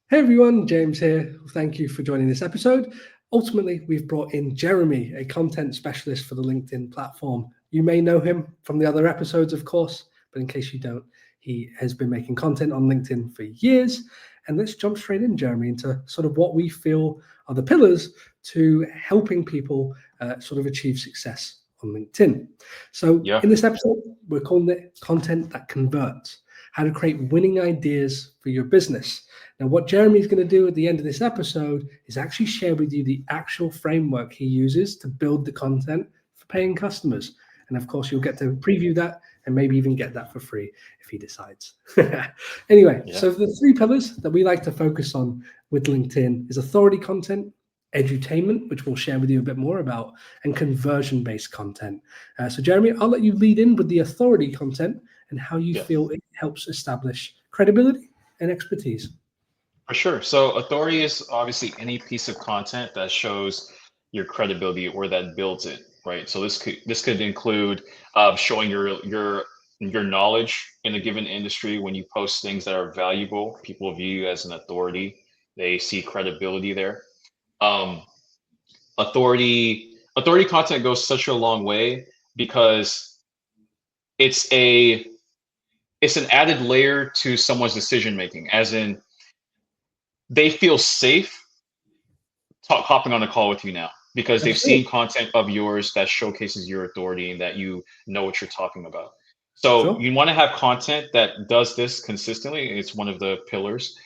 Hey everyone, James here. Thank you for joining this episode. Ultimately, we've brought in Jeremy, a content specialist for the LinkedIn platform. You may know him from the other episodes, of course, but in case you don't, he has been making content on LinkedIn for years. And let's jump straight in, Jeremy, into sort of what we feel are the pillars to helping people sort of achieve success on LinkedIn. So, Yeah. in this episode, we're calling it Content That Converts, how to create winning ideas for your business. Now, what Jeremy's going to do at the end of this episode is actually share with you the actual framework he uses to build the content for paying customers. And of course, you'll get to preview that and maybe even get that for free if he decides. Anyway, Yeah. so the three pillars that we like to focus on with LinkedIn is authority content, edutainment, which we'll share with you a bit more about, and conversion-based content. So Jeremy, I'll let you lead in with the authority content and how you Yeah. feel it helps establish credibility and expertise. For sure. So authority is obviously any piece of content that shows your credibility or that builds it, right? So this could include showing your knowledge in a given industry. When you post things that are valuable, people view you as an authority. They see credibility there. Um, authority content goes such a long way because it's a it's an added layer to someone's decision making, as in they feel safe hopping on a call with you now because they've seen Absolutely. content of yours that showcases your authority and that you know what you're talking about. So Sure. you want to have content that does this consistently. It's one of the pillars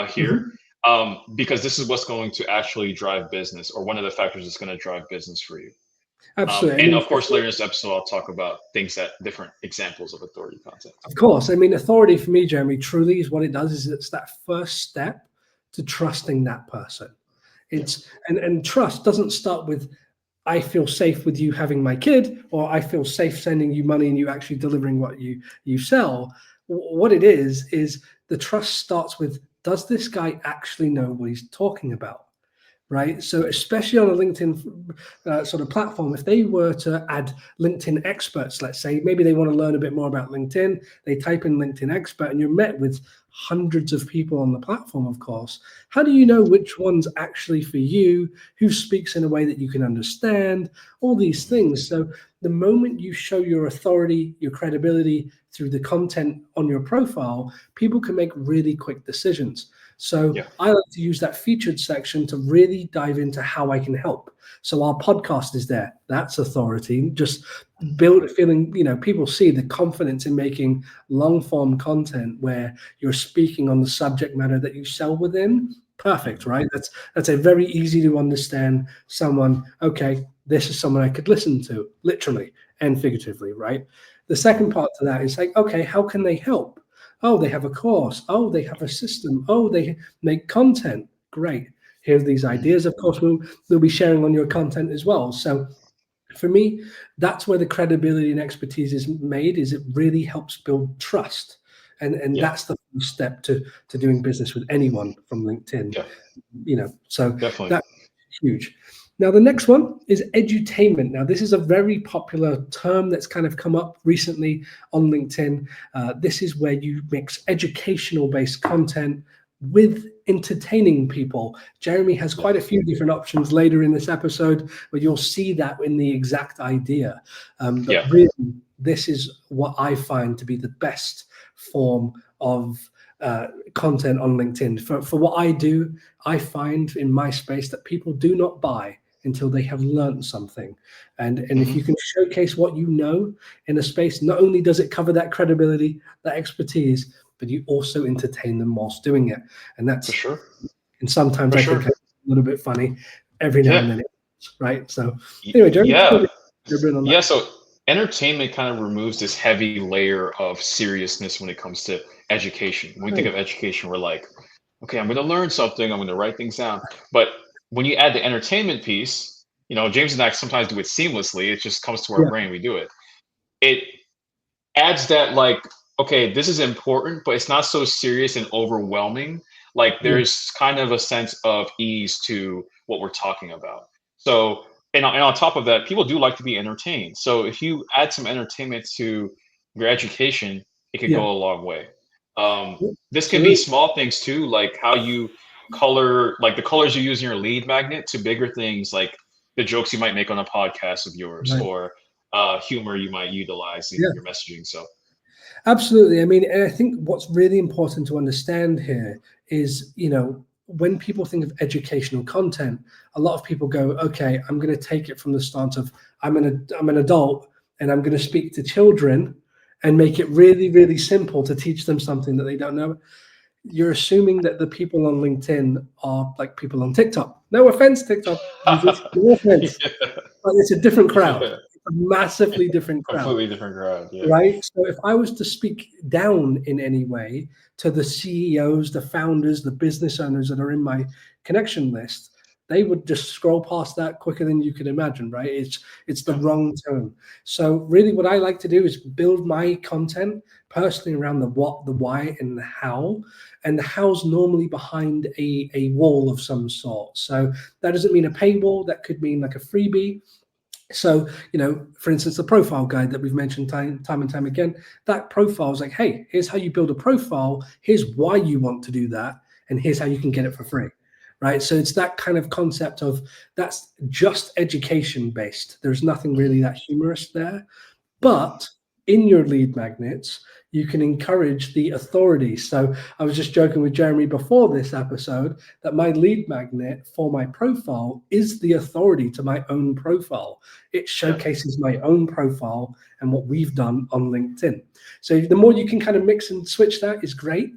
here, Mhm. because this is what's going to actually drive business, or one of the factors that's going to drive business for you. Absolutely. I And mean, of course, later in this episode, I'll talk about things that different examples of authority content. of course. I mean, authority for me, Jeremy, truly is what it does is it's that first step to trusting that person. Yeah. It's and trust doesn't start with I feel safe with you having my kid, or I feel safe sending you money and you actually delivering what you sell. What it is the trust starts with does this guy actually know what he's talking about? Right? So, especially on a LinkedIn sort of platform, if they were to add LinkedIn experts, let's say, maybe they want to learn a bit more about LinkedIn, they type in LinkedIn expert, and you're met with hundreds of people on the platform, of course. How do you know which one's actually for you? Who speaks in a way that you can understand? All these things. So, the moment you show your authority, your credibility through the content on your profile, people can make really quick decisions. So Yeah. I like to use that featured section to really dive into how I can help. So our podcast is there. That's authority. Just build feeling, people see the confidence in making long form content where you're speaking on the subject matter that you sell within. Perfect, Mhm. right? That's a very easy to understand someone, okay, this is someone I could listen to, literally and figuratively, right? The Mhm. second part to that is like, okay, how can they help? Oh, they have a course. Oh, they have a system. Oh, they make content. Great. Here's these Mhm. ideas. Of course, we'll be sharing on your content as well. So for me, that's where the credibility and expertise is made, is it really helps build trust. And Yeah. that's the first step to doing business with anyone from LinkedIn. Yeah. So Definitely. that's huge. Now, the next one is edutainment. Now, this is a very popular term that's kind of come up recently on LinkedIn. This is where you mix educational based content with entertaining people. Jeremy has Yeah. quite a few different options later in this episode where you'll see that in the exact idea. But Yeah. really, this is what I find to be the best form of content on LinkedIn. For what I do, I find in my space that people do not buy until they have learned something. And if Hmm. you can showcase what you know in a space, not only does it cover that credibility, that expertise, but you also entertain them whilst doing it. And For that's, sure. and sometimes For I think sure. a little bit funny every now Yeah. and then, right? So anyway, Jeremy, Yeah. you're brilliant on Yeah. that. So entertainment kind of removes this heavy layer of seriousness when it comes to education. When we think Right. of education, we're like, okay, I'm going to learn something. I'm going to write things down. But when you add the entertainment piece, James and I sometimes do it seamlessly. It just comes to our Yeah. brain. We do it. It adds that, like, okay, this is important, but it's not so serious and overwhelming. Like, Yeah. there's kind of a sense of ease to what we're talking about. So, and on top of that, people do like to be entertained. So if you add some entertainment to your education, it could Yeah. go a long way. This can be Absolutely. small things too, like how you color, like the colors you use in your lead magnet, to bigger things like the jokes you might make on a podcast of yours, Right. or humor you might utilize in Yeah. your messaging. So Absolutely. I mean, and I think what's really important to understand here is, when people think of educational content, a lot of people go, okay, I'm going to take it from the stance of I'm an adult and I'm going to speak to children and make it really, really simple to teach them something that they don't know. You're assuming that the people on LinkedIn are like people on TikTok. No offense, TikTok users. No offense, yeah, but it's a different crowd. yeah, It's a massively different crowd. completely different crowd. Yeah. Right. So if I was to speak down in any way to the CEOs, the founders, the business owners that are in my connection list, they would just scroll past that quicker than you could imagine, right? It's the Yeah. wrong tone. So really what I like to do is build my content personally around the what, the why, and the how. And the how's normally behind a wall of some sort. So that doesn't mean a paywall, that could mean like a freebie. So, for instance, the profile guide that we've mentioned time and time again, that profile is like, hey, here's how you build a profile. Here's why you want to do that. And here's how you can get it for free. Right. So it's that kind of concept of that's just education based. There's nothing really that humorous there. But in your lead magnets, you can encourage the authority. So I was just joking with Jeremy before this episode that my lead magnet for my profile is the authority to my own profile. It showcases my own profile and what we've done on LinkedIn. So the more you can kind of mix and switch, that is great.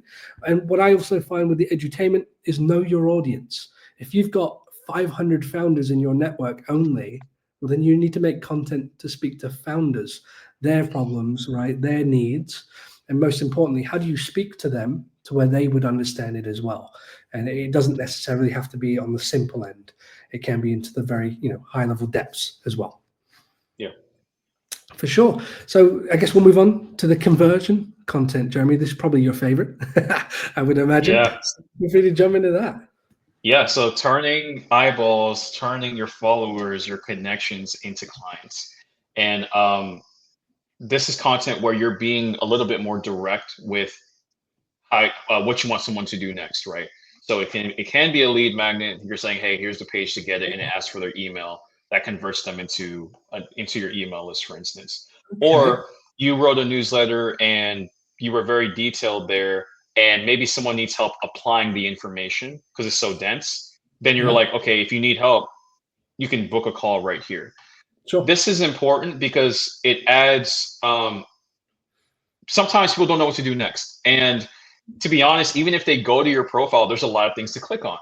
And what I also find with the edutainment is know your audience. If you've got 500 founders in your network only, well, then you need to make content to speak to founders, their problems, right, their needs, and most importantly, how do you speak to them to where they would understand it as well? And it doesn't necessarily have to be on the simple end. It can be into the very, high level depths as well. Yeah, for sure. So I guess we'll move on to the conversion content, Jeremy. This is probably your favorite, I would imagine. Yeah. So feel free to jump into that. Yeah, so turning eyeballs, turning your followers, your connections into clients. And this is content where you're being a little bit more direct with what you want someone to do next, right? So it can be a lead magnet. You're saying, hey, here's the page to get it, and it asks for their email. That converts them into your email list, for instance. Okay. Or you wrote a newsletter and you were very detailed there, and maybe someone needs help applying the information because it's so dense. Then you're Yeah. like, okay, if you need help, you can book a call right here. Sure. This is important because it adds. Sometimes people don't know what to do next, and to be honest, even if they go to your profile, there's a lot of things to click on.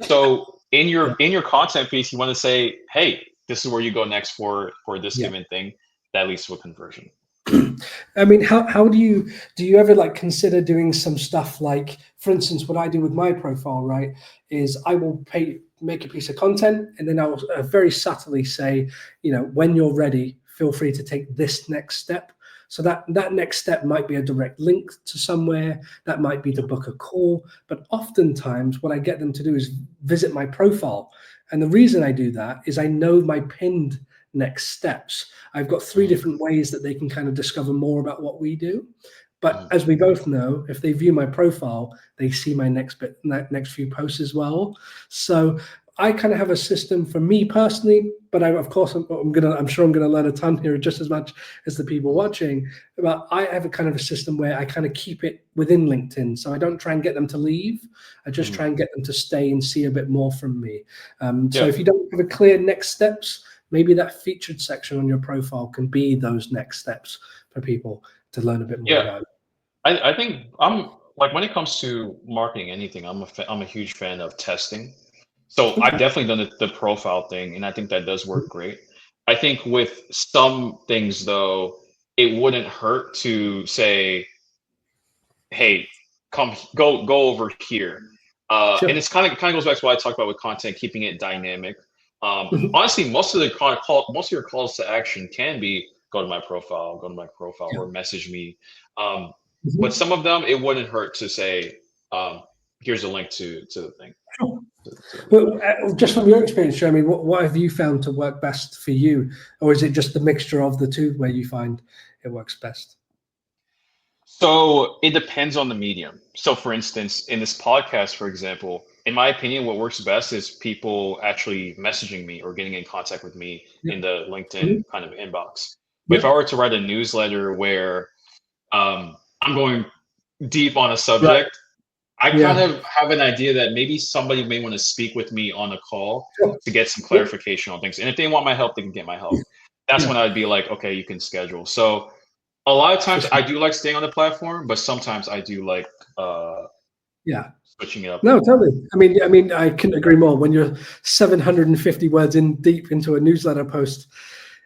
So in your content piece, you want to say, hey, this is where you go next for this given thing that leads to a conversion. I mean, how do you ever like consider doing some stuff like, for instance, what I do with my profile, right, is I will make a piece of content and then I'll very subtly say, when you're ready, feel free to take this next step. So that next step might be a direct link to somewhere, that might be to book a call, but oftentimes what I get them to do is visit my profile. And the reason I do that is I know my pinned next steps. I've got 3 different ways that they can kind of discover more about what we do. But as we both know, if they view my profile, they see my next few posts as well. So I kind of have a system for me personally, but I'm sure I'm gonna learn a ton here just as much as the people watching. But I have a kind of a system where I kind of keep it within LinkedIn, so I don't try and get them to leave. I just try and get them to stay and see a bit more from me. So if you don't have a clear next steps, maybe that featured section on your profile can be those next steps for people to learn a bit more about it. I think I'm like, when it comes to marketing anything, I'm a huge fan of testing. So I've definitely done the profile thing, and I think that does work great. I think with some things though, it wouldn't hurt to say, hey, go over here. Sure. And it's kind of goes back to what I talked about with content, keeping it dynamic. Honestly, most of your calls to action can be go to my profile, or message me. But some of them, it wouldn't hurt to say, here's a link to the thing. Sure. But just from your experience, Jeremy, what have you found to work best for you? Or is it just the mixture of the two where you find it works best? So it depends on the medium. So for instance, in this podcast, for example, in my opinion, what works best is people actually messaging me or getting in contact with me Yeah. in the LinkedIn Mhm. kind of inbox. But if I Yep. were to write a newsletter where I'm going deep on a Right. subject, I kind Yeah. of have an idea that maybe somebody may want to speak with me on a call Sure. to get some Yep. clarification on things. And if they want my help, they can get my help. That's when Yeah. I'd be like, okay, you can schedule. So a lot of For times sure. I do like staying on the platform, but sometimes I do like uh, Yeah. switching it up a No, little totally. bit. I mean, I couldn't agree more. When you're 750 words in deep into a newsletter post,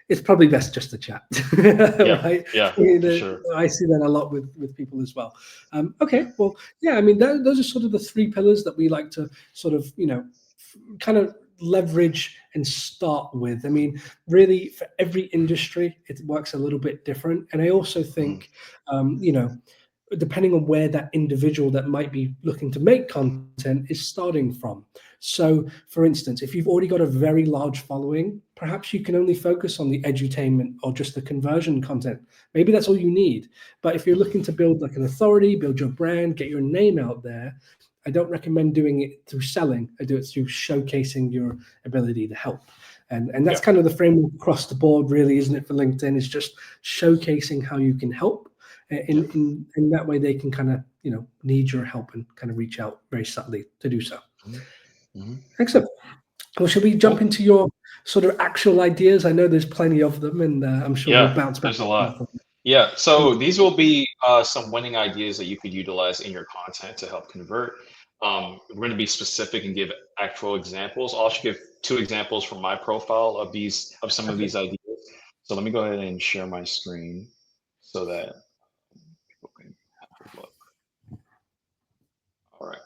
it's probably best just to chat, Yeah, right? yeah, for sure. I see that a lot with people as well. Okay, well, yeah, I mean, those are sort of the three pillars that we like to sort of, kind of leverage and start with. I mean, really, for every industry, it works a little bit different. And I also Mhm. think, depending on where that individual that might be looking to make content is starting from. So, for instance, if you've already got a very large following, perhaps you can only focus on the edutainment or just the conversion content. Maybe that's all you need. But if you're Mhm. looking to build like an authority, build your brand, get your name out there, I don't recommend doing it through selling. I do it through showcasing your ability to help. And that's Yeah, kind of the framework across the board, really, isn't it, for LinkedIn? Is just showcasing how you can help yeah. in that way they can kind of need your help and kind of reach out very subtly to do so. Mhm. Mhm. Excellent. Well, should we jump Cool. into your sort of actual ideas? I know there's plenty of them, and I'm sure we'll Yeah, bounce back there's a and lot. forth on Yeah, so them. these will be some winning ideas that you could utilize in your content to help convert. We're going to be specific and give actual examples. I'll actually give two examples from my profile of some of Okay, these ideas. So let me go ahead and share my screen so that people can have a look. All right.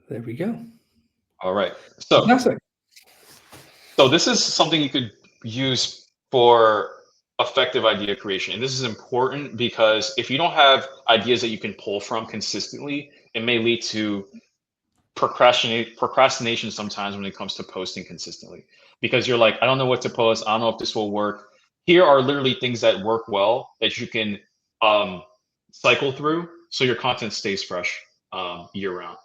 there we go. All right. So Fantastic. this is something you could use for effective idea creation. And this is important because if you don't have ideas that you can pull from consistently, it may lead to procrastination sometimes when it comes to posting consistently because you're like, I don't know what to post. I don't know if this will work. Here are literally things that work well that you can um, cycle through so your content stays fresh year round.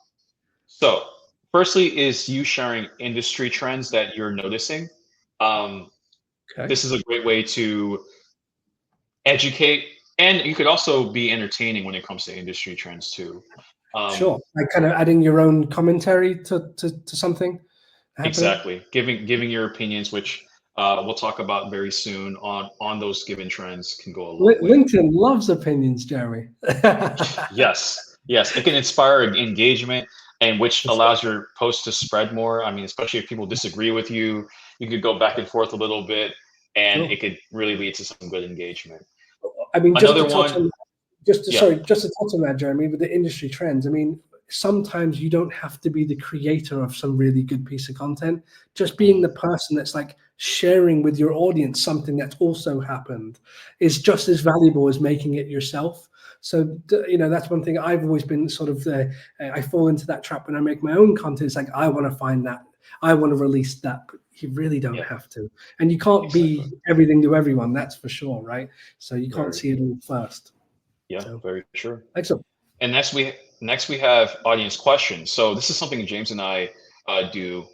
So, firstly, is you sharing industry trends that you're noticing. Um, Okay, this is a great way to educate, and you could also be entertaining when it comes to industry trends too. Um, sure. Like kind of adding your own commentary to something happening. exactly, giving your opinions, which we'll talk about very soon on those given trends, can go a long way. LinkedIn loves opinions, Jeremy. Yes, yes, it can inspire engagement, and which For sure. allows your post to spread more. I mean, especially if people disagree with you, you could go back and forth a little bit, and Sure. it could really lead to some good engagement. I mean, just to Another touch one, on yeah, just to touch on that, Jeremy, with the industry trends. I mean, sometimes you don't have to be the creator of some really good piece of content. Just being mhm, the person that's like sharing with your audience something that's also happened is just as valuable as making it yourself. So that's one thing I've always been sort of. I fall into that trap when I make my own content. It's like I want to find that, I want to release that, but you really don't yeah, have to, and you can't exactly, be everything to everyone. That's for sure, right? So you can't very, see it all first. yeah, So very true. excellent. And next we have audience questions. So this is something James and I do.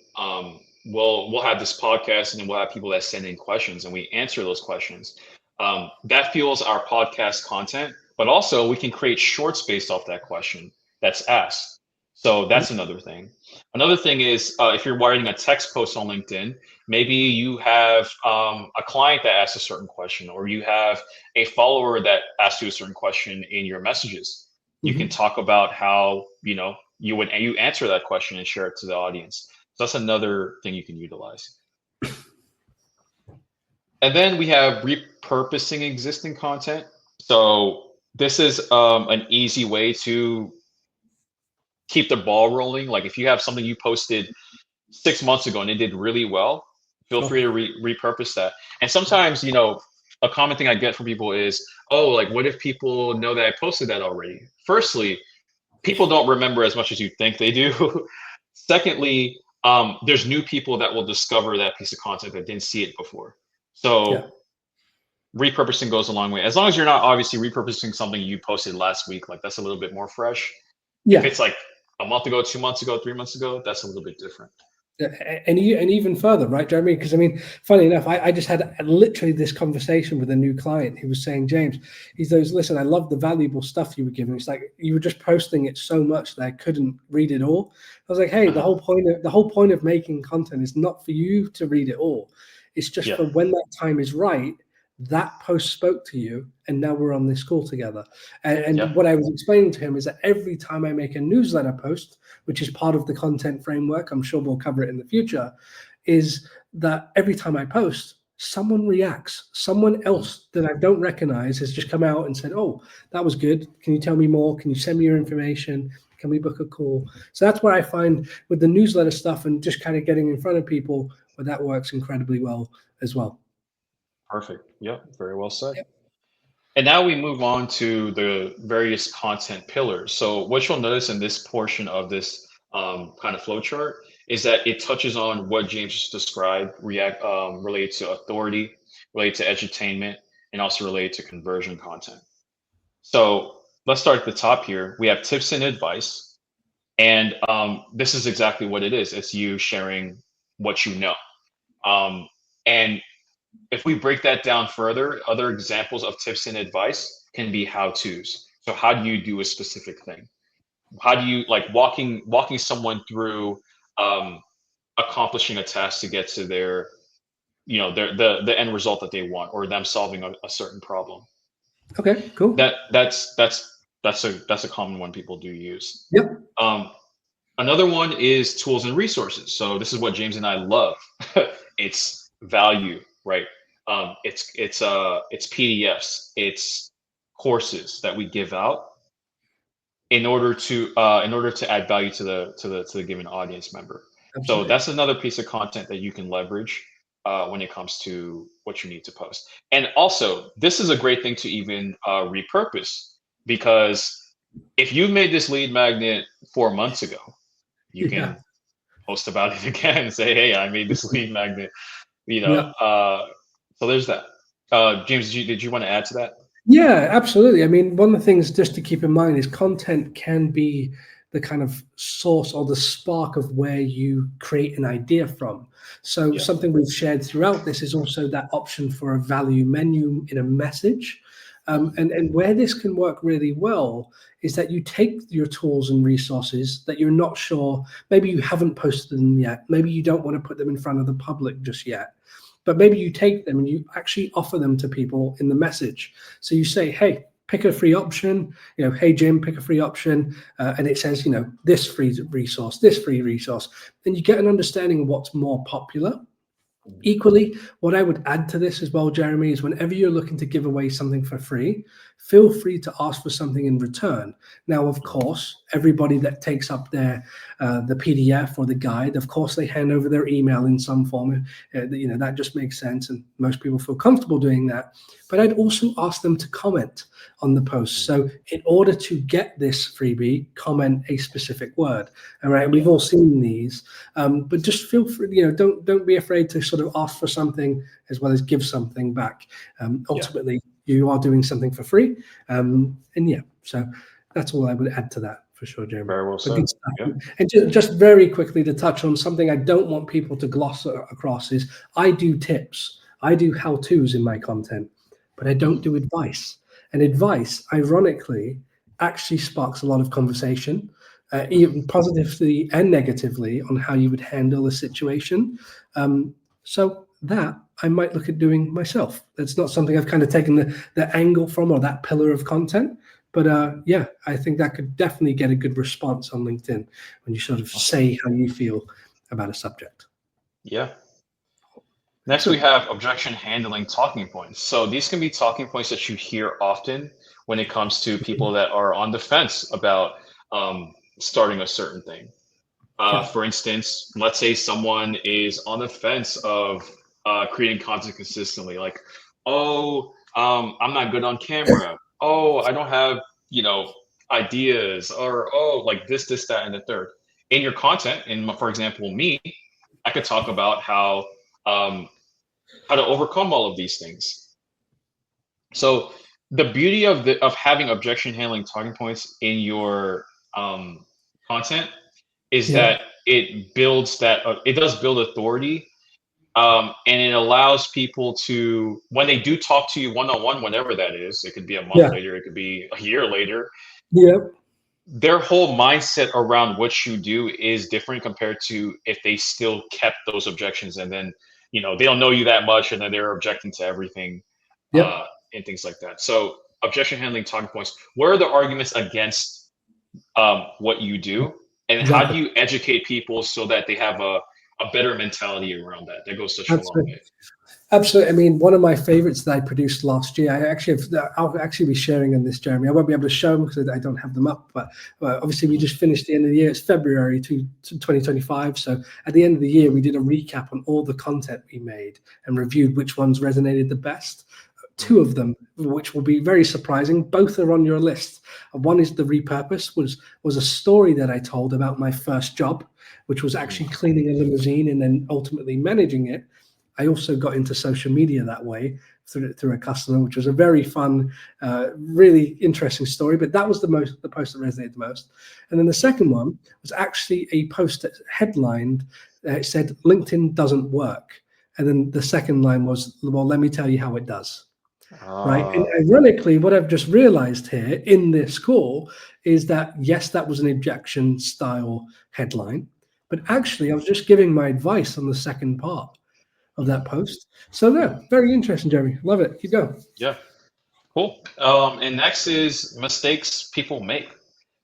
We'll have this podcast, and then we'll have people that send in questions, and we answer those questions. That fuels our podcast content, but also we can create shorts based off that question that's asked. So Okay. that's another thing. Another thing is if you're writing a text post on LinkedIn, maybe you have a client that asks a certain question, or you have a follower that asks you a certain question in your messages. You can Mhm. talk about how you answer that question and share it to the audience. So that's another thing you can utilize. And then we have repurposing existing content. So this is an easy way to keep the ball rolling. Like if you have something you posted 6 months ago and it did really well, feel Sure. free to repurpose that. And sometimes, a common thing I get from people is, oh, like what if people know that I posted that already? Firstly, people don't remember as much as you think they do. Secondly, there's new people that will discover that piece of content that didn't see it before. Yeah. So repurposing goes a long way. As long as you're not obviously repurposing something you posted last week, like that's a little bit more fresh. If Yeah. it's like a month ago, 2 months ago, 3 months ago, that's a little bit different. And even further, right, Jeremy? Because I mean, funny enough, I just had literally this conversation with a new client who was saying, James, he goes, listen, I love the valuable stuff you were giving. It's like you were just posting it so much that I couldn't read it all. I was like, hey, the whole point of making content is not for you to read it all. It's just Yeah. for when that time is right, that post spoke to you, and now we're on this call together. And Yeah. what I was explaining to him is that every time I make a newsletter post, which is part of the content framework, I'm sure we'll cover it in the future, is that every time I post, someone reacts. Someone else that I don't recognize has just come out and said, oh, that was good. Can you tell me more? Can you send me your information? Can we book a call? So that's what I find with the newsletter stuff and just kind of getting in front of people, where that works incredibly well as well. Perfect. Yep. Very well said. Yep. And now we move on to the various content pillars. So what you'll notice in this portion of this kind of flow chart is that it touches on what James just described, related to authority, related to edutainment, and also related to conversion content. So let's start at the top here. We have tips and advice. And this is exactly what it is. It's you sharing what you know. And if we break that down further, other examples of tips and advice can be how-tos. So how do you do a specific thing? How do you like walking someone through accomplishing a task to get to their, the end result that they want, or them solving a certain problem? Okay, cool. That's a common one people do use. Yep. Another one is tools and resources. So this is what James and I love. It's value, right? It's PDFs, it's courses that we give out in order to add value to the given audience member. So Absolutely. that's another piece of content that you can leverage when it comes to what you need to post. And also, this is a great thing to even repurpose, because if you made this lead magnet 4 months ago, you Yeah. can post about it again and say, hey, I made this lead magnet, Yeah. so there's that. James, did you want to add to that? Yeah, absolutely. I mean, one of the things just to keep in mind is content can be the kind of source or the spark of where you create an idea from. So Yeah. something we've shared throughout this is also that option for a value menu in a message. And where this can work really well is that you take your tools and resources that you're not sure, maybe you haven't posted them yet, maybe you don't want to put them in front of the public just yet, but maybe you take them and you actually offer them to people in the message. So you say, hey, pick a free option, hey, Jim, pick a free option. And it says, this free resource, this free resource. And you get an understanding of what's more popular. Equally, what I would add to this as well, Jeremy, is whenever you're looking to give away something for free, feel free to ask for something in return. Now, of course, everybody that takes up the PDF or the guide, of course, they hand over their email in some form. That just makes sense, and most people feel comfortable doing that. But I'd also ask them to comment on the post. So in order to get this freebie, comment a specific word. All right, we've all seen these, but just feel free, don't be afraid to sort of ask for something as well as give something back. Ultimately, you are doing something for free. And yeah, so that's all I would add to that for sure, Jeremy. Very well said. Yeah. And just very quickly to touch on something I don't want people to gloss across is I do tips. I do how-tos in my content, but I don't do advice. And advice, ironically, actually sparks a lot of conversation, even positively and negatively, on how you would handle a situation. So that I might look at doing myself. That's not something I've kind of taken the angle from, or that pillar of content. But yeah, I think that could definitely get a good response on LinkedIn when you sort of say how you feel about a subject. Yeah. Next, we have objection handling talking points. So these can be talking points that you hear often when it comes to people that are on the fence about starting a certain thing. For instance, let's say someone is on the fence of creating content consistently, like, I'm not good on camera. I don't have, ideas, or, like this, that, and the third. In your content, for example, me, I could talk about how to overcome all of these things. So the beauty of having objection handling talking points in your um, content is Yeah. that it builds that it does build authority, and it allows people to, when they do talk to you one on one, whenever that is, it could be a month Yeah. later, it could be a year later, Yeah. their whole mindset around what you do is different compared to if they still kept those objections, and then they don't know you that much and then they're objecting to everything, Yep. and things like that. So objection handling talking points. What are the arguments against what you do, and how do Exactly. you educate people so that they have a better mentality around that? That goes such a long Absolutely. way. Absolutely. I mean, one of my favorites that I produced last year, I'll actually be sharing in this, Jeremy. I won't be able to show them because I don't have them up, but obviously we just finished the end of the year. It's February to 2025. So at the end of the year, we did a recap on all the content we made and reviewed which ones resonated the best. Two of them, which will be very surprising, both are on your list. One is the repurpose, was a story that I told about my first job, which was actually cleaning a limousine and then ultimately managing it. I also got into social media that way through a customer, which was a very fun, really interesting story. But that was the post that resonated the most. And then the second one was actually a post that headlined. It said LinkedIn doesn't work, and then the second line was, "Well, let me tell you how it does." Right. And Ah, ironically, what I've just realized here in this call is that, yes, that was an objection style headline, but actually, I was just giving my advice on the second part of that post. So, mhm. yeah, very interesting, Jeremy. Love it. Keep going. Yeah, cool. And next is mistakes people make.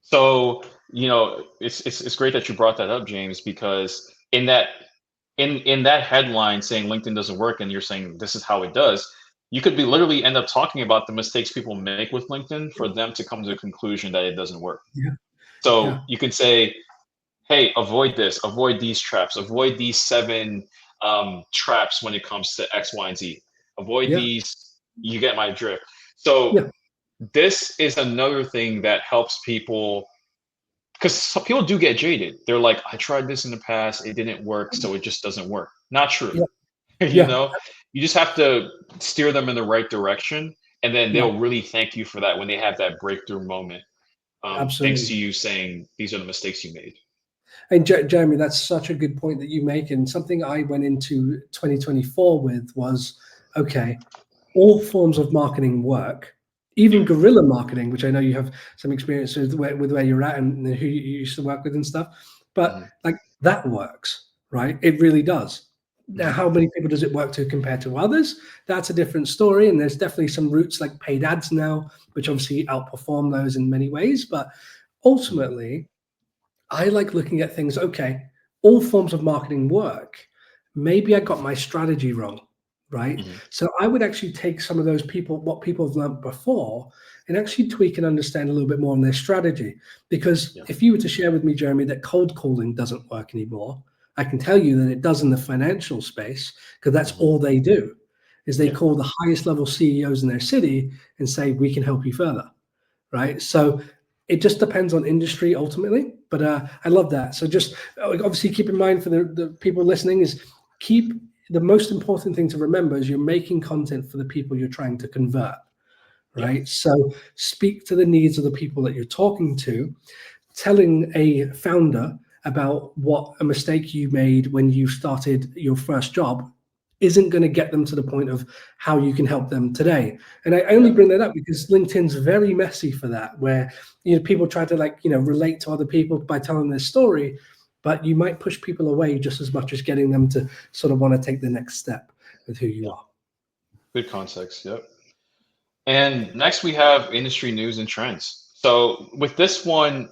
So, it's great that you brought that up, James, because in that headline saying LinkedIn doesn't work and you're saying this is how it does, you could be literally end up talking about the mistakes people make with LinkedIn for them to come to the conclusion that it doesn't work. Yeah. So Yeah. you can say, hey, avoid this, avoid these traps, avoid these 7 traps when it comes to X, Y, and Z. Avoid Yeah. these. You get my drift. So Yeah. this is another thing that helps people, because some people do get jaded. They're like, I tried this in the past, it didn't work, so it just doesn't work. Not true. Yeah. you Yeah. know, you just have to steer them in the right direction, and then Yeah. they'll really thank you for that when they have that breakthrough moment. Thanks Absolutely. to you saying these are the mistakes you made. And Jeremy, that's such a good point that you make. And something I went into 2024 with was, okay, all forms of marketing work, even Yeah. guerrilla marketing, which I know you have some experience with where you're at and who you used to work with and stuff. But Mhm. like that works, right? It really does. Now, Mhm. how many people does it work to compared to others? That's a different story. And there's definitely some routes like paid ads now, which obviously outperform those in many ways. But Mhm. ultimately, I like looking at things, okay, all forms of marketing work. Maybe I got my strategy wrong, right? Mhm. So I would actually take some of those people, what people have learned before, and actually tweak and understand a little bit more on their strategy. Because Yeah. if you were to share with me, Jeremy, that cold calling doesn't work anymore, I can tell you that it does in the financial space because that's Mhm. all they do is they Yeah. call the highest level CEOs in their city and say, we can help you further, right? So it just depends on industry ultimately. But I love that. So just obviously keep in mind for the people listening is keep the most important thing to remember is you're making content for the people you're trying to convert, Yeah. right? So speak to the needs of the people that you're talking to. Telling a founder about what a mistake you made when you started your first job isn't going to get them to the point of how you can help them today. And I only Yeah. bring that up because LinkedIn's very messy for that, where people try to relate to other people by telling their story, but you might push people away just as much as getting them to sort of want to take the next step with who you Yeah. are. Good context. Yep. And next we have industry news and trends. So with this one,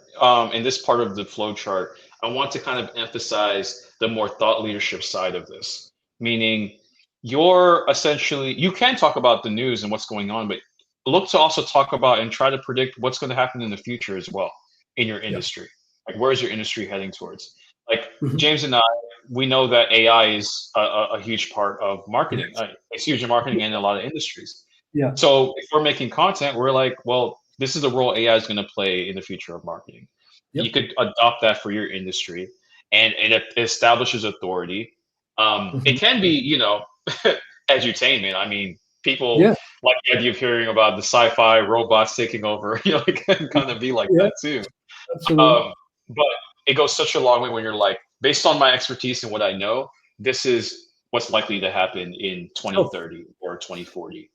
in this part of the flow chart, I want to kind of emphasize the more thought leadership side of this, meaning you can talk about the news and what's going on, but look to also talk about and try to predict what's going to happen in the future as well in your Yeah. industry. Like, where's your industry heading towards? Like Mhm. James and I, we know that AI is a huge part of marketing. Yes. It's huge in marketing and in a lot of industries. Yeah. So if we're making content, we're like, well, this is the role AI is going to play in the future of marketing. You Yep. could adopt that for your industry, and it establishes authority. It Mhm. can be, edutainment. I mean, people Yeah. like the idea of hearing about the sci-fi robots taking over. It can kind of be like Yeah. that too. Absolutely. But it goes such a long way when you're like, based on my expertise and what I know, this is what's likely to happen in Sure. 2030 or 2040.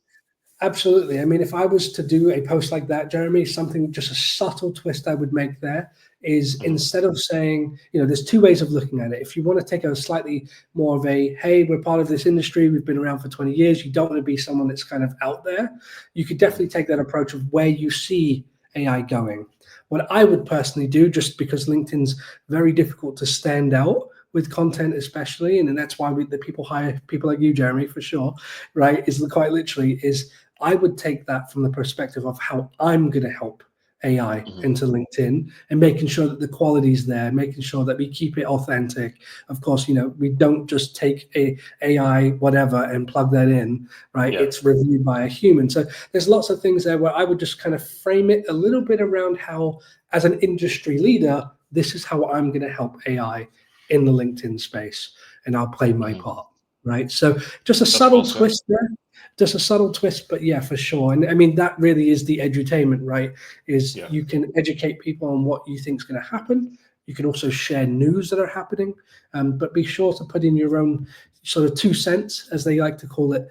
Absolutely. I mean, if I was to do a post like that, Jeremy, something just a subtle twist I would make there is Mhm. instead of saying, there's two ways of looking at it. If you want to take a slightly more of a, hey, we're part of this industry, we've been around for 20 years, you don't want to be someone that's kind of out there, you could definitely take that approach of where you see AI going. What I would personally do, just because LinkedIn's very difficult to stand out with content, especially, and that's why the people hire people like you, Jeremy, for sure, right? Is quite literally is I would take that from the perspective of how I'm going to help AI Mhm. into LinkedIn and making sure that the quality is there, making sure that we keep it authentic. Of course, we don't just take a AI whatever and plug that in, right? Yeah. It's reviewed by a human. So there's lots of things there where I would just kind of frame it a little bit around how, as an industry leader, this is how I'm going to help AI in the LinkedIn space, and I'll play my Mhm. part, right? So just a That's subtle well said. twist there, just a subtle twist, but yeah, for sure. And I mean, that really is the edutainment, right? Is Yeah. you can educate people on what you think is going to happen. You can also share news that are happening, but be sure to put in your own sort of 2 cents, as they like to call it,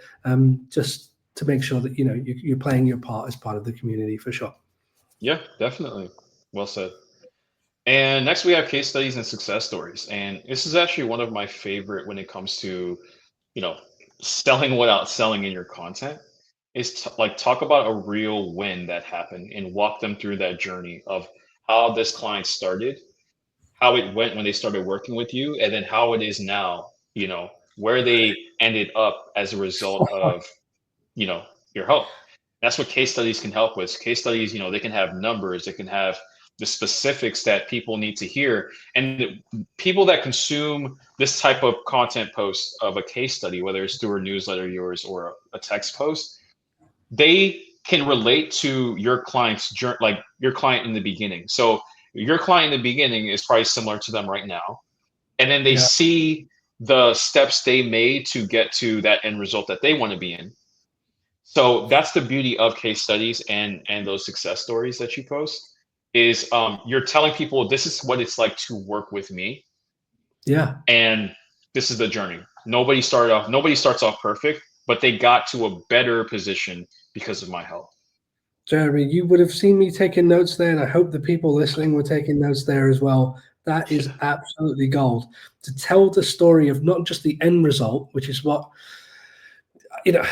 just to make sure that you're playing your part as part of the community for sure. Yeah, definitely. Well said. And next we have case studies and success stories. And this is actually one of my favorite when it comes to, you know, selling without selling in your content is like talk about a real win that happened and walk them through that journey of how this client started, how it went when they started working with you, and then how it is now, where they ended up as a result of, you know, your help. That's what case studies can help with. Case studies, they can have numbers, they can have the specifics that people need to hear. And people that consume this type of content post of a case study, whether it's through a newsletter of yours or a text post, they can relate to your client's journey, like your client in the beginning. So your client in the beginning is probably similar to them right now. And then they Yeah, see the steps they made to get to that end result that they want to be in. So that's the beauty of case studies and those success stories that you post is you're telling people this is what it's like to work with me, yeah. and this is the journey. Nobody starts off perfect, but they got to a better position because of my help. Jeremy, you would have seen me taking notes there, and I hope the people listening were taking notes there as well. That is absolutely gold. To tell the story of not just the end result, which is what, you know,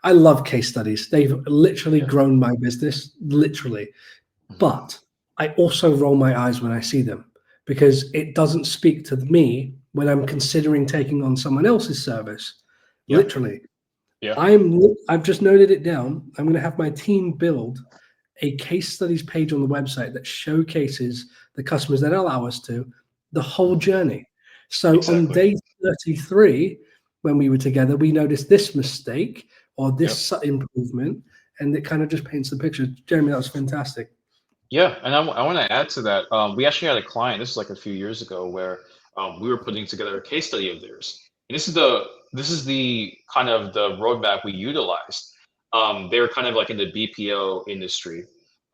I love case studies. They've literally Yeah. grown my business, literally. Mhm. But I also roll my eyes when I see them because it doesn't speak to me when I'm considering taking on someone else's service. Yeah. Literally, Yeah. I've just noted it down. I'm going to have my team build a case studies page on the website that showcases the customers that allow us to the whole Mhm. journey. So on Exactly. day 33, when we were together, we noticed this mistake or Yep. this improvement, and it kind of just paints the picture. Jeremy, that was fantastic. Yeah, and I want to add to that. We actually had a client. This is like a few years ago, where we were putting together a case study of theirs. And this is the kind of the roadmap we utilized. They were kind of like in the BPO industry,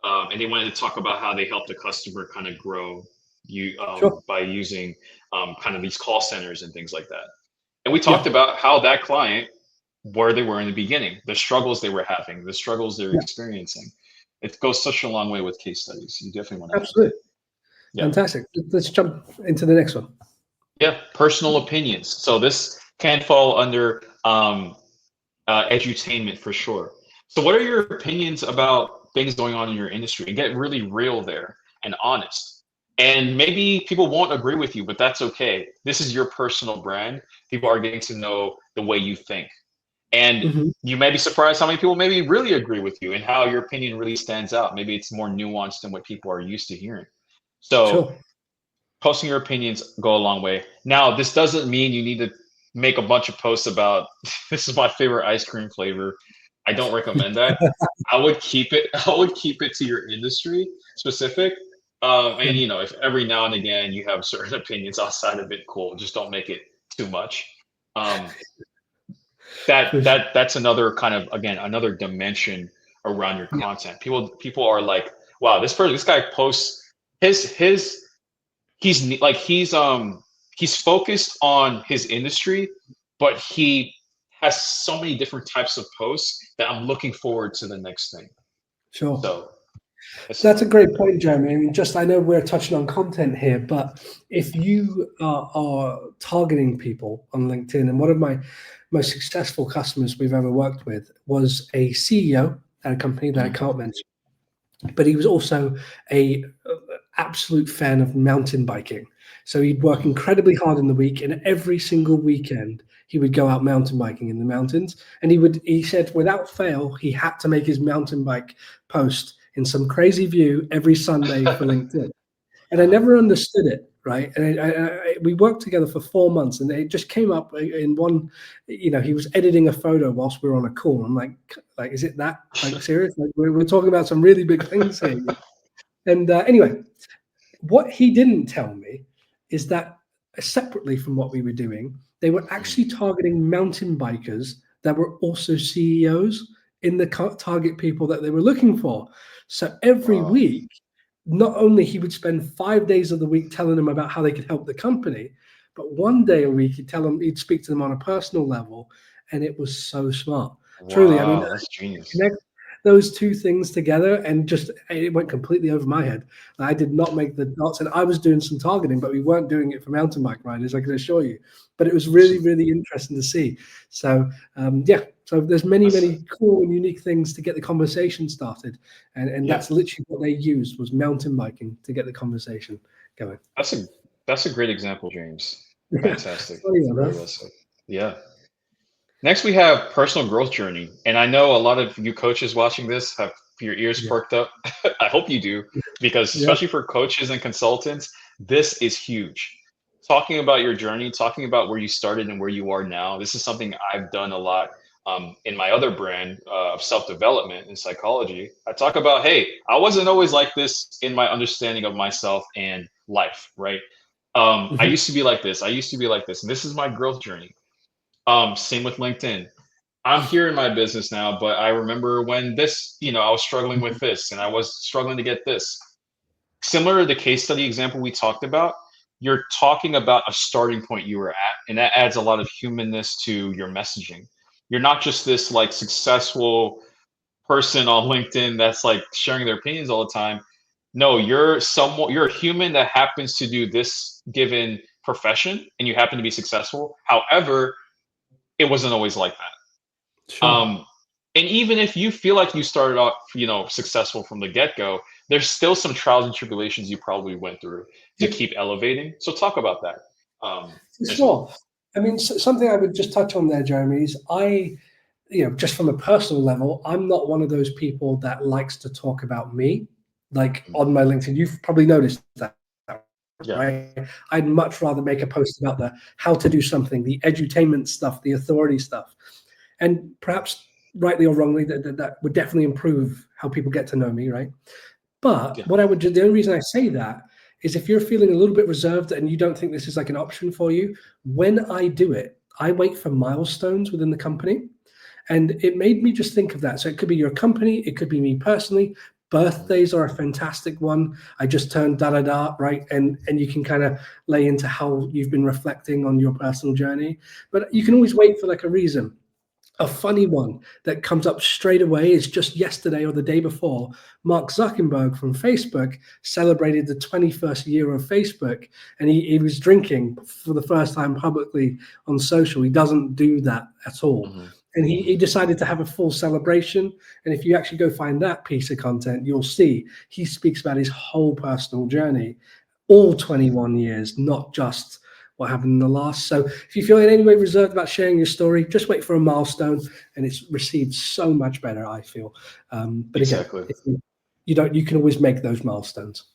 and they wanted to talk about how they helped the customer kind of grow Sure. by using kind of these call centers and things like that. And we talked Yeah. about how that client, where they were in the beginning, the struggles they were having, the struggles they're Yeah. experiencing. It goes such a long way with case studies. You definitely want to have them. Absolutely. Yeah. Fantastic. Let's jump into the next one. Yeah. Personal opinions. So this can fall under edutainment for sure. So what are your opinions about things going on in your industry? And get really real there and honest. And maybe people won't agree with you, but that's okay. This is your personal brand. People are getting to know the way you think. And Mhm. you may be surprised how many people maybe really agree with you and how your opinion really stands out. Maybe it's more nuanced than what people are used to hearing. So Sure. posting your opinions go a long way. Now, this doesn't mean you need to make a bunch of posts about this is my favorite ice cream flavor. I don't recommend that. I would keep it. I would keep it to your industry specific. Yeah. And if every now and again you have certain opinions outside of it, cool. Just don't make it too much. Um, For that sure. that that's another kind of, again, another dimension around your Yeah. content. People are like, wow, this guy posts his he's focused on his industry, but he has so many different types of posts that I'm looking forward to the next thing. Sure. So That's a great point, Jeremy. I mean, just I know we're touching on content here, but if you are targeting people on LinkedIn, and one of my most successful customers we've ever worked with was a CEO at a company that I can't mention, but he was also a absolute fan of mountain biking. So he'd work incredibly hard in the week, and every single weekend he would go out mountain biking in the mountains. And he said, without fail, he had to make his mountain bike post in some crazy view every Sunday for LinkedIn. And I never understood it, right? And we worked together for 4 months, and it just came up in one. He was editing a photo whilst we were on a call. I'm like, is it that serious? Like, we're talking about some really big things here. And anyway, what he didn't tell me is that separately from what we were doing, they were actually targeting mountain bikers that were also CEOs in the target people that they were looking for. So every week, not only he would spend 5 days of the week telling them about how they could help the company, but one day a week he'd speak to them on a personal level, and it was so smart. Truly, I mean, that's genius. connect those two things together, and just it went completely over my head. I did not make the dots, and I was doing some targeting, but we weren't doing it for mountain bike riders, I can assure you. But it was really, really interesting to see. So so there's many cool and unique things to get the conversation started, and that's literally what they used was mountain biking to get the conversation going. That's a great example, James. Fantastic. Funny one, Very huh? well said. Yeah. Next, we have personal growth journey, and I know a lot of you coaches watching this have your ears Yeah. perked up. I hope you do, because Yeah. especially for coaches and consultants, this is huge. Talking about your journey, talking about where you started and where you are now. This is something I've done a lot in my other brand of self-development and psychology. I talk about, hey, I wasn't always like this in my understanding of myself and life, right? I used to be like this. I used to be like this. And this is my growth journey. Same with LinkedIn. I'm here in my business now, but I remember when this, I was struggling with this and I was struggling to get this. Similar to the case study example we talked about, you're talking about a starting point you were at, and that adds a lot of humanness to your messaging. You're not just this like successful person on LinkedIn that's like sharing their opinions all the time. No, you're a human that happens to do this given profession and you happen to be successful. However, it wasn't always like that. Sure. And even if you feel like you started off, successful from the get-go, there's still some trials and tribulations you probably went through to keep elevating. So talk about that. For As sure. well. I mean, something I would just touch on there, Jeremy, is just from a personal level, I'm not one of those people that likes to talk about me, like on my LinkedIn. You've probably noticed that, Yeah. right? I'd much rather make a post about the how to do something, the edutainment stuff, the authority stuff. And perhaps rightly or wrongly, that would definitely improve how people get to know me, right? But Yeah. the only reason I say that is if you're feeling a little bit reserved and you don't think this is like an option for you, when I do it, I wait for milestones within the company. And it made me just think of that. So it could be your company, it could be me personally. Birthdays are a fantastic one. I just turned da da da, right? And you can kind of lay into how you've been reflecting on your personal journey. But you can always wait for like a reason. A funny one that comes up straight away is just yesterday or the day before, Mark Zuckerberg from Facebook celebrated the 21st year of Facebook, and he was drinking for the first time publicly on social. He doesn't do that at all. And he decided to have a full celebration. And if you actually go find that piece of content, you'll see he speaks about his whole personal journey, all 21 years, not just what happened in the last. So if you feel in any way reserved about sharing your story, just wait for a milestone, and it's received so much better, I feel. But Exactly. again, you can always make those milestones.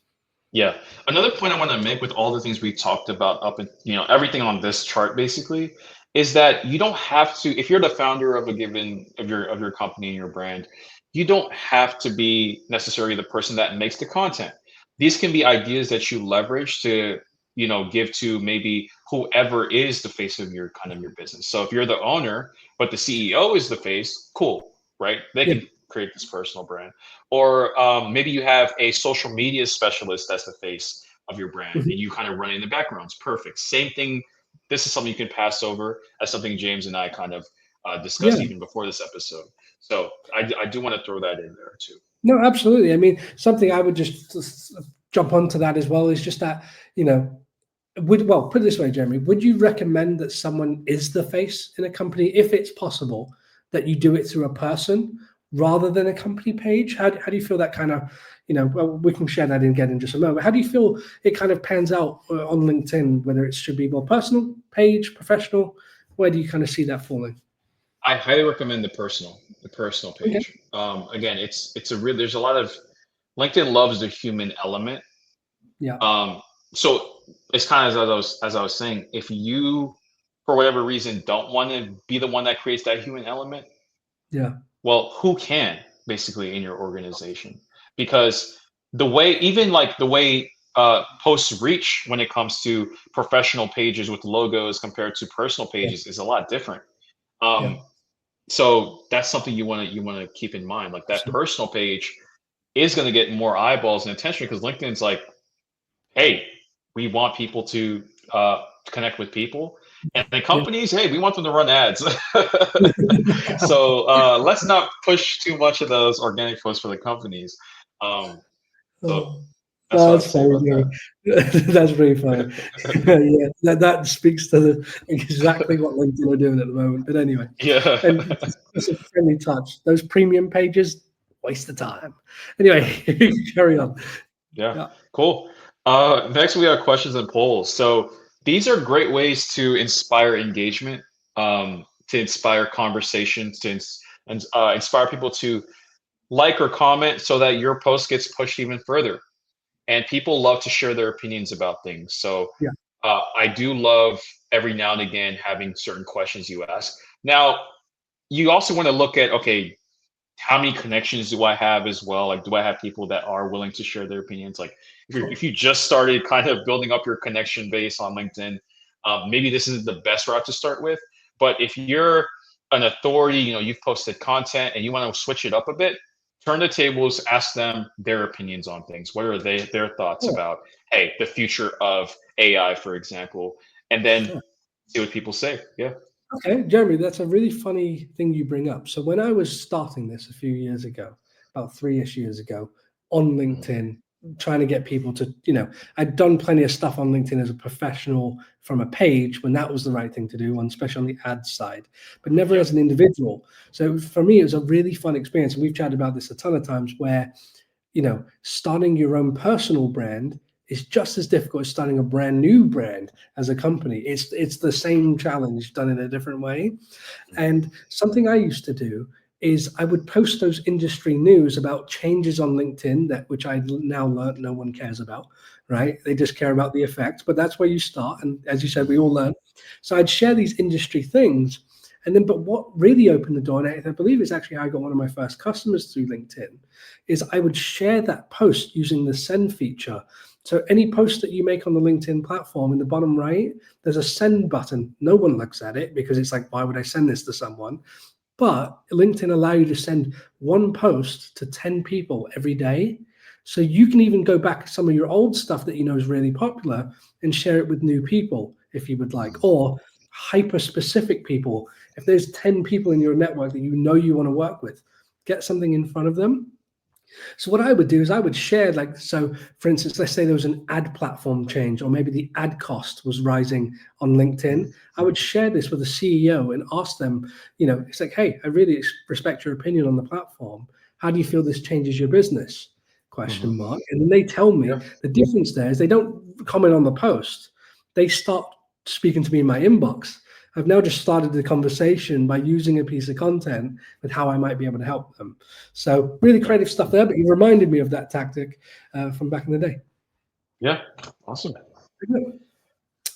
Yeah. Another point I want to make with all the things we talked about up and everything on this chart basically is that you don't have to, if you're the founder of your company and your brand, you don't have to be necessarily the person that makes the content. These can be ideas that you leverage to give to maybe whoever is the face of your business. So if you're the owner but the CEO is the face, cool, right? They Yeah. can create this personal brand. Or maybe you have a social media specialist that's the face of your brand, Mhm. and you kind of run it in the backgrounds. Perfect. Same thing. This is something you can pass over as something James and I kind of discussed Yeah. even before this episode. So I do want to throw that in there too. No, absolutely. I mean, something I would just jump onto that as well is just that, you know, well, put it this way, Jeremy, would you recommend that someone is the face in a company if it's possible that you do it through a person rather than a company page? How do you feel that kind of, well, we can share that again in just a moment. How do you feel it kind of pans out on LinkedIn, whether it should be more personal page, professional? Where do you kind of see that falling? I highly recommend the personal Okay. page. Again, it's a real. There's a lot of LinkedIn loves the human element. Yeah. So it's kind of as I was saying, if you for whatever reason don't want to be the one that creates that human element, Yeah. well, who can basically in your organization? Because even like the way posts reach when it comes to professional pages with logos compared to personal Yeah. pages is a lot different. Yeah. Um, so that's something you want to keep in mind. Like that Absolutely. personal page is going to get more eyeballs and attention because LinkedIn's like, hey, we want people to connect with people, and the Yeah. companies, hey, we want them to run ads. So let's not push too much of those organic posts for the companies. Um, so Oh. that's No, what I'd that's say funny. about that. That's really funny. Yeah, that speaks to exactly what LinkedIn are doing at the moment. But anyway, Yeah. and just a friendly touch. Those premium pages, waste of time. Anyway, carry on. Yeah, Yeah. cool. Next, we have questions and polls. So these are great ways to inspire engagement, to inspire conversations, and inspire people to like or comment so that your post gets pushed even further. And people love to share their opinions about things. So Yeah. I do love every now and again having certain questions you ask. Now, you also want to look at, okay, how many connections do I have as well? Like, do I have people that are willing to share their opinions? Like, if you just started kind of building up your connection base on LinkedIn, maybe this isn't the best route to start with. But if you're an authority, you've posted content and you want to switch it up a bit, turn the tables, ask them their opinions on things. What are their thoughts Oh, about, hey, the future of AI, for example, and then yeah. see what people say. Yeah. Okay, Jeremy, that's a really funny thing you bring up. So when I was starting this a few years ago, about 3-ish years ago, on Mhm. LinkedIn, trying to get people to, I'd done plenty of stuff on LinkedIn as a professional from a page when that was the right thing to do, especially on the ad side, but never Yeah. as an individual. So for me, it was a really fun experience. And we've chatted about this a ton of times where starting your own personal brand is just as difficult as starting a brand new brand as a company. It's the same challenge done in a different way. And something I used to do is I would post those industry news about changes on LinkedIn that which I now learned no one cares about, right? They just care about the effect, but that's where you start. And as you said, we all learn. So I'd share these industry things. And then, but what really opened the door, and I believe it's actually how I got one of my first customers through LinkedIn, is I would share that post using the send feature. So any post that you make on the LinkedIn platform in the bottom right, there's a send button. No one looks at it because it's like, why would I send this to someone? But LinkedIn allow you to send one post to 10 people every day. So you can even go back to some of your old stuff that you know is really popular and share it with new people if you would like, or hyper specific people. If there's 10 people in your network that you want to work with, get something in front of them. So what I would do is I would share, like, so for instance, let's say there was an ad platform change, or maybe the ad cost was rising on LinkedIn. I would share this with the CEO and ask them, it's like, hey, I really respect your opinion on the platform. How do you feel this changes your business? Question Mhm. mark. And then they tell me Yeah. the difference there is they don't comment on the post. They start speaking to me in my inbox. I've now just started the conversation by using a piece of content with how I might be able to help them. So really Yeah. creative stuff there, but you reminded me of that tactic from back in the day. Yeah. Awesome. And then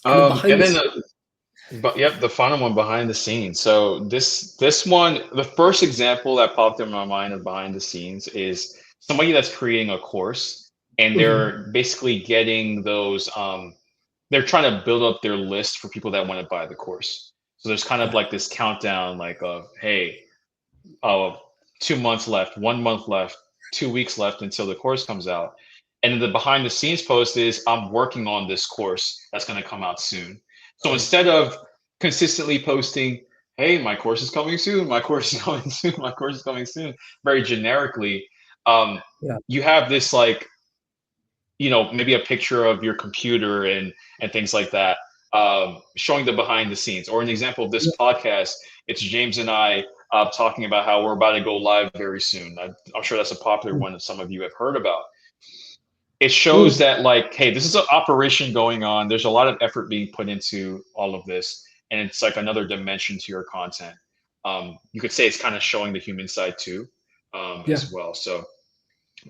behind And the then scenes. but yep, the final one, behind the scenes. So this one, the first example that popped in my mind of behind the scenes is somebody that's creating a course, and Mhm. they're basically getting those they're trying to build up their list for people that want to buy the course. So there's kind of Yeah. like this countdown, like of, hey, uh 2 months left, 1 month left, 2 weeks left until the course comes out. And the behind the scenes post is I'm working on this course that's going to come out soon. So Right. instead of consistently posting, hey, my course is coming soon, my course is coming soon, my course is coming soon, very generically, um, Yeah. you have this like, maybe a picture of your computer and things like that, showing the behind the scenes. Or an example of Yeah. this podcast, it's James and I talking about how we're about to go live very soon. I'm sure that's a popular Mm. one that some of you have heard about. It shows Mm. that like, hey, this is an operation going on. There's a lot of effort being put into all of this, and it's like another dimension to your content. You could say it's kind of showing the human side too, Yeah. as well. So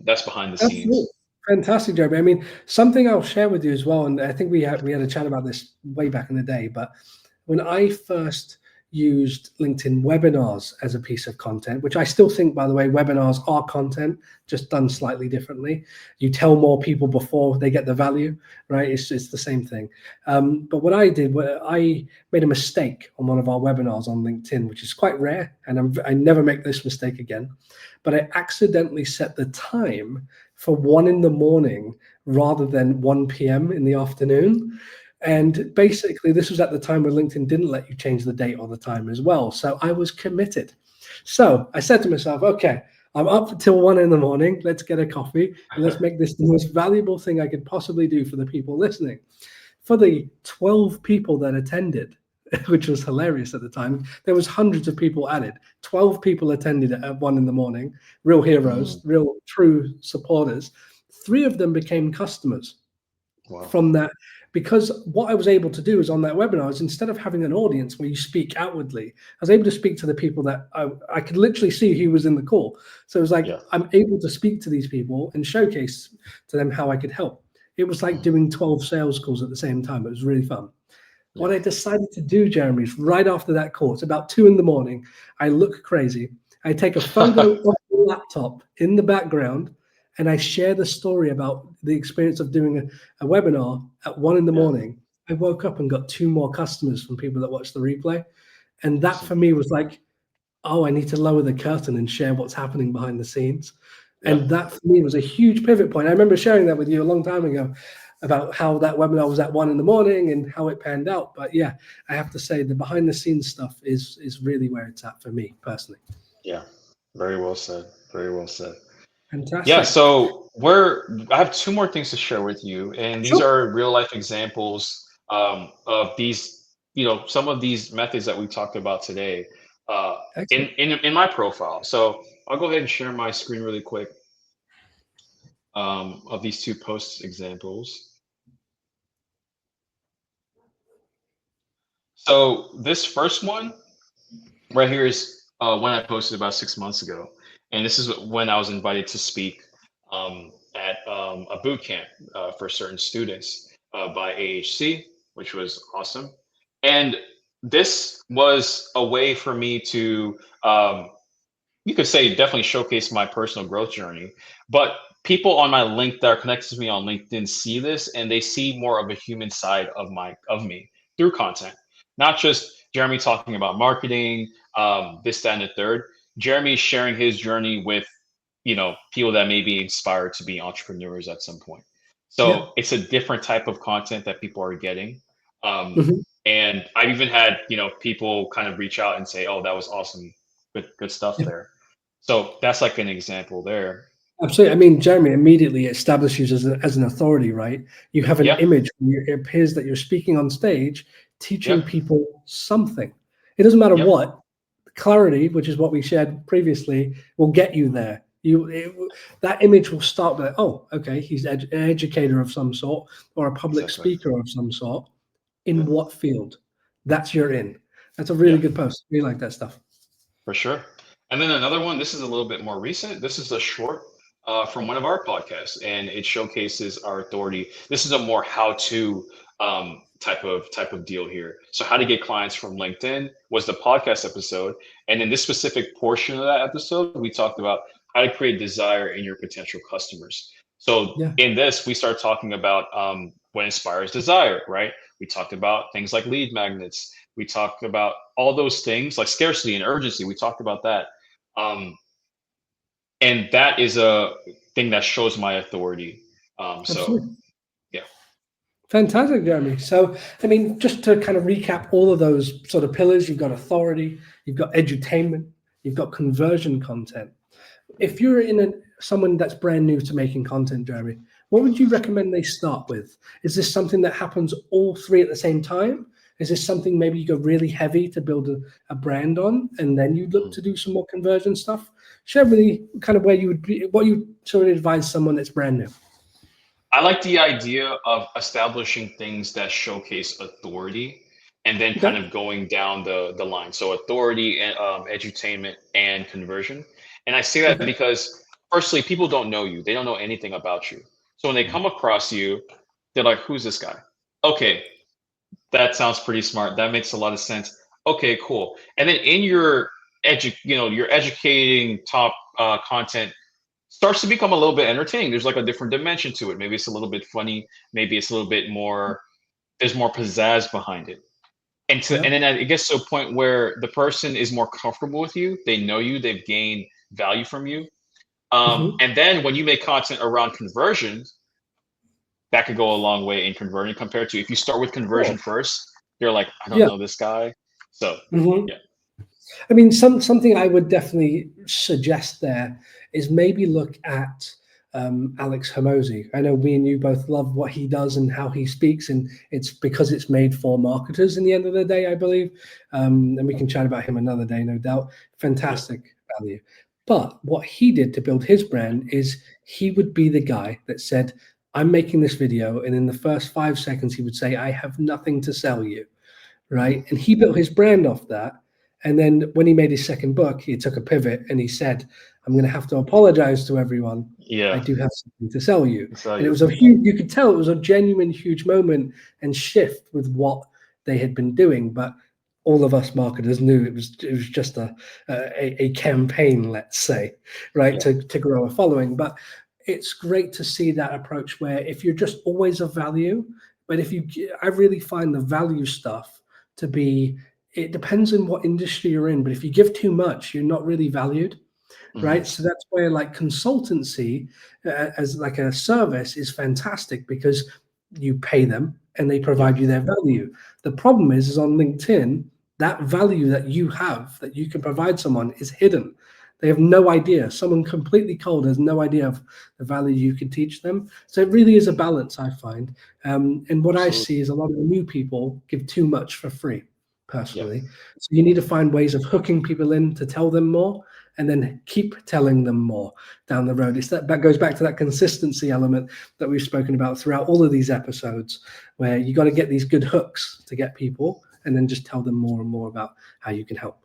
that's behind the Absolutely. scenes. Fantastic, Jeremy. I mean, something I'll share with you as well, and I think we had a chat about this way back in the day, but when I first used LinkedIn webinars as a piece of content, which I still think, by the way, webinars are content, just done slightly differently. You tell more people before they get the value, right? It's the same thing. But what I did, I made a mistake on one of our webinars on LinkedIn, which is quite rare, and I never make this mistake again. But I accidentally set the time for 1 in the morning rather than 1 p.m. in the afternoon. And basically, this was at the time when LinkedIn didn't let you change the date or the time as well. So I was committed. So I said to myself, okay, I'm up until 1 in the morning. Let's get a coffee and let's make this the most valuable thing I could possibly do for the people listening. For the 12 people that attended, which was hilarious at the time, there was hundreds of people added. 12 people attended at 1 in the morning, real heroes, Mm, real true supporters. 3 of them became customers wow. from that, because what I was able to do is on that webinar is instead of having an audience where you speak outwardly, I was able to speak to the people that I could literally see who was in the call. So it was like Yeah. I'm able to speak to these people and showcase to them how I could help. It was like Mm, doing 12 sales calls at the same time. It was really fun. What yeah. I decided to do, Jeremy, is right after that call, it's about 2 in the morning. I look crazy. I take a photo of the laptop in the background and I share the story about the experience of doing a webinar at 1 in the morning. I woke up and got 2 more customers from people that watched the replay. And that Awesome. for me was like, oh, I need to lower the curtain and share what's happening behind the scenes. Yeah. And that for me was a huge pivot point. I remember sharing that with you a long time ago about how that webinar was at 1 in the morning and how it panned out. But yeah, I have to say the behind the scenes stuff is really where it's at for me personally. Yeah. Very well said. Very well said. Yeah, Fantastic. so I have two more things to share with you, and these Sure. are real life examples of these, some of these methods that we talked about today uh, in, Excellent. in my profile. So I'll go ahead and share my screen really quick of these two post examples. So this first one right here is when I posted about 6 months ago, and this is when I was invited to speak at a boot camp for certain students by AHC, which was awesome. And this was a way for me to, you could say, definitely showcase my personal growth journey. But people on my link that are connected to me on LinkedIn see this, and they see more of a human side of me through content, not just Jeremy talking about marketing, this, that, and the third. Jeremy sharing his journey with people that may be inspired to be entrepreneurs at some point. Yeah. So it's a different type of content that people are getting. Um, Mhm. and I've even had people kind of reach out and say, "Oh, that was awesome, good stuff Yeah. there." So that's like an example there. Absolutely. I mean, Jeremy immediately establishes you as an authority, right? You have an Yeah, image. It appears that you're speaking on stage, teaching yeah, people something. It doesn't matter yep, what. Clarity, which is what we shared previously, will get you there. That image will start with, oh, okay, he's an educator of some sort or a public exactly. speaker of some sort. Yeah, In what field? That's your in. That's a yeah, really good post. We like that stuff. for sure. And then another one. This is a little bit more recent. This is a short from one of our podcasts, and it showcases our authority. This is a more how-to type of deal here. So, how to get clients from LinkedIn was the podcast episode, and in this specific portion of that episode, we talked about how to create desire in your potential customers. So, Yeah. in this, we start talking about what inspires desire, right? We talked about things like lead magnets. We talked about all those things like scarcity and urgency. We talked about that. Um, and that is a thing that shows my authority. So Absolutely. yeah. Fantastic, Jeremy. So, I mean, just to kind of recap all of those sort of pillars, you've got authority, you've got edutainment, you've got conversion content. If you're in someone that's brand new to making content, Jeremy, what would you recommend they start with? Is this something that happens all three at the same time? Is this something maybe you go really heavy to build a brand on, and then you look Mhm. to do some more conversion stuff? Share with me kind of where you would be, what you sort of advise someone that's brand new. I like the idea of establishing things that showcase authority and then kind Okay. of going down the line. So authority and edutainment and conversion. And I say that Okay. because firstly, people don't know you. They don't know anything about you. So when they come across you, they're like, who's this guy? Okay, that sounds pretty smart. That makes a lot of sense. Okay, cool. And then in your your educating top content starts to become a little bit entertaining. There's like a different dimension to it. Maybe it's a little bit funny. Maybe it's a little bit more. There's more pizzazz behind it. Yeah. And then it gets to a point where the person is more comfortable with you. They know you. They've gained value from you. Hmm. And then when you make content around conversions, that could go a long way in converting compared to if you start with Cool. conversion first, you're like, I don't Yeah. know this guy. So Hmm. yeah. I mean, something I would definitely suggest there is maybe look at Alex Hermosi. I know me and you both love what he does and how he speaks, and it's because it's made for marketers in the end of the day, I believe. And we can chat about him another day, no doubt. Yeah. Fantastic value. But what he did to build his brand is he would be the guy that said, I'm making this video. And in the first 5 seconds, he would say, I have nothing to sell you, right? And he built his brand off that. And then when he made his second book, he took a pivot and he said, I'm going to have to apologize to everyone. I Yeah. do have something to sell you. So And it you. was a huge, you could tell it was a genuine, huge moment and shift with what they had been doing. But all of us marketers knew it was just a campaign, let's say, right, Yeah. to grow a following. But it's great to see that approach where if you're just always of value, but if you, I really find the value stuff to be, it depends on what industry you're in, but if you give too much, you're not really valued, Mhm. right? So that's where like consultancy as like a service is fantastic because you pay them and they Yeah. provide you their value. The problem is on LinkedIn, that value that you have that you can provide someone is hidden. They have no idea. Someone completely cold has no idea of the value you can teach them. So it really is a balance, I find. And what I Absolutely. see is a lot of the new people give too much for free, Yeah. personally. So you need to find ways of hooking people in to tell them more and then keep telling them more down the road. It's that goes back to that consistency element that we've spoken about throughout all of these episodes, where you got to get these good hooks to get people and then just tell them more and more about how you can help.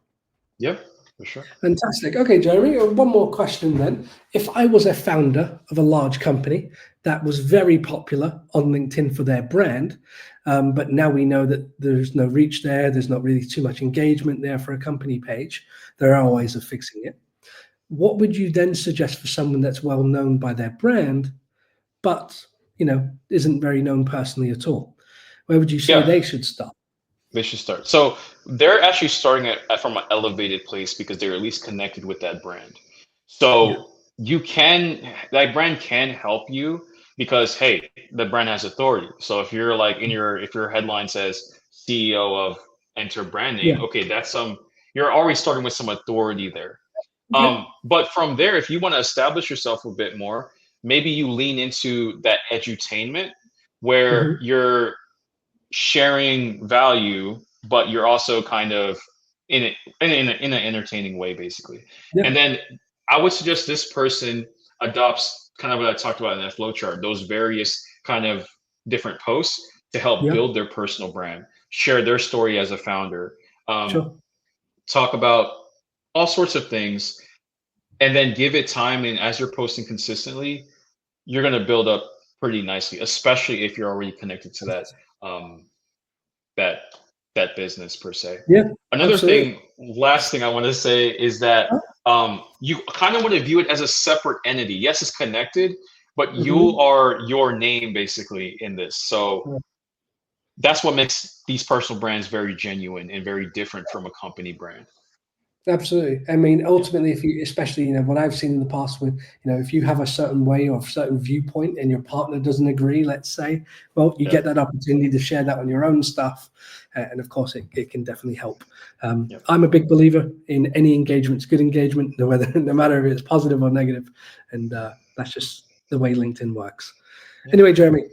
Yep. For sure. Fantastic. Okay, Jeremy, one more question then. If I was a founder of a large company that was very popular on LinkedIn for their brand, but now we know that there's no reach there, there's not really too much engagement there for a company page, there are ways of fixing it. What would you then suggest for someone that's well known by their brand, but isn't very known personally at all? Where would you say Yeah. they should start? They should start. So they're actually starting from an elevated place because they're at least connected with that brand. Yeah. So that brand can help you because hey, the brand has authority. So if you're like if your headline says CEO of enter brand Yeah. name, okay, you're already starting with some authority there. Okay. But from there, if you want to establish yourself a bit more, maybe you lean into that edutainment where Hmm. you're sharing value, but you're also kind of in it in an entertaining way, basically. Yeah. And then I would suggest this person adopts kind of what I talked about in that flow chart, those various kind of different posts to help Yeah. build their personal brand, share their story as a founder, um, Sure. talk about all sorts of things, and then give it time. And as you're posting consistently, you're going to build up pretty nicely, especially if you're already connected to um, that that business per se. Yeah. Another Absolutely. thing, last thing I want to say is that you kind of want to view it as a separate entity. Yes, it's connected, but you Hmm. are your name basically in this. So that's what makes these personal brands very genuine and very different from a company brand. Absolutely. I mean, ultimately, if you, especially, what I've seen in the past with, if you have a certain way or a certain viewpoint and your partner doesn't agree, let's say, well, you Yeah. get that opportunity to share that on your own stuff. And of course, it can definitely help. Yep. I'm a big believer in any engagement. It's good engagement, no matter if it's positive or negative. And that's just the way LinkedIn works. Yeah. Anyway, Jeremy,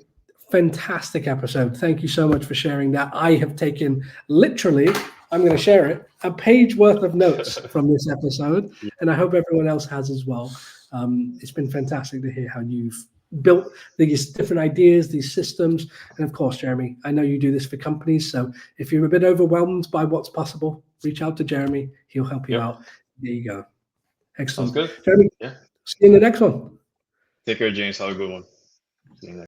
fantastic episode. Thank you so much for sharing that. I have taken literally, I'm going to share it, a page worth of notes from this episode, and I hope everyone else has as well. It's been fantastic to hear how you've built these different ideas, these systems, and of course, Jeremy, I know you do this for companies, so if you're a bit overwhelmed by what's possible, reach out to Jeremy. He'll help you out. There you go. Excellent. Sounds good. Jeremy, Yeah. see you in the next one. Take care, James. Have a good one. See you next.